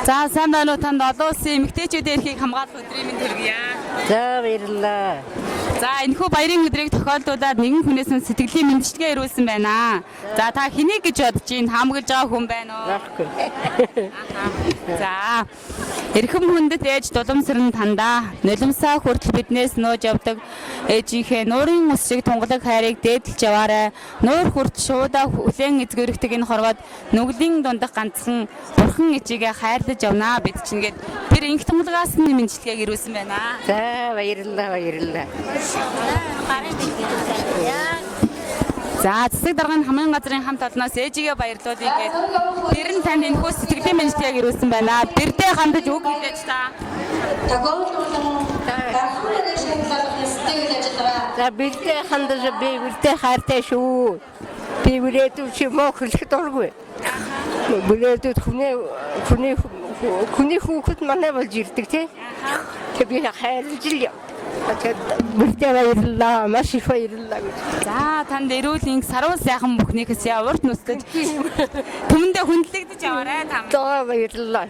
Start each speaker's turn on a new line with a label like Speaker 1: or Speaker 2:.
Speaker 1: За сайн байна уу танд олон улсын эмэгтэйчүүдийн эрхийг хамгаалах өдрийн мэнд хүргье.
Speaker 2: За баярлалаа.
Speaker 1: За энэхүү баярын өдрийг тохиолдуулаад нэгэн хүнээс нь сэтгэлийн мэндчилгээ ирүүлсэн байна. За та хэнийг гэж бодож байна? Хаамжилж байгаа хүн байна уу?
Speaker 2: Нахгүй.
Speaker 1: За эрхэм хүндэт ээж дулам тандаа нулимсаа хүртэл биднээс нууж явдаг ээжийнхээ нуурын ус шиг тунгалаг хайрыг дээдлж яваарай. Нуур хүрт шуудаа хүлэн эзгэрэгдэг энэ хорвоод нүглийн дундах ганцхан бурхан ичигээ хайрлаж явнаа бид чинь гээд тэр инх тунгалагаас нь мэндчилгээг ирүүлсэн байна.
Speaker 2: За баярлалаа.
Speaker 1: За цэцэг дарганы хамгийн газрын хамт олноос ээжигээ баярлуулъя гээд тэр нь танд энэхүү сэтгэлийн мэндчилгээг ирүүлсэн байна. Бэрдээ хандаж үг хэлээч та.
Speaker 2: За бэлдээ хандаж би бэлдээ хайртай шүү. Би бүрээдүү чи мөн хэлэх дургүй. Бүрээдүүд хүний хүүхэд манай болж ирдэг тий. Тэг би хайрлаж л яв. Бэлдээ баярлалаа. Маш их баярлалаа.
Speaker 1: За танд эрүүл инх сарвал сайхан бүхнийхээс урт нүсгэж түмэндээ хүндлэгдэж яваарай та.
Speaker 2: За баярлалаа.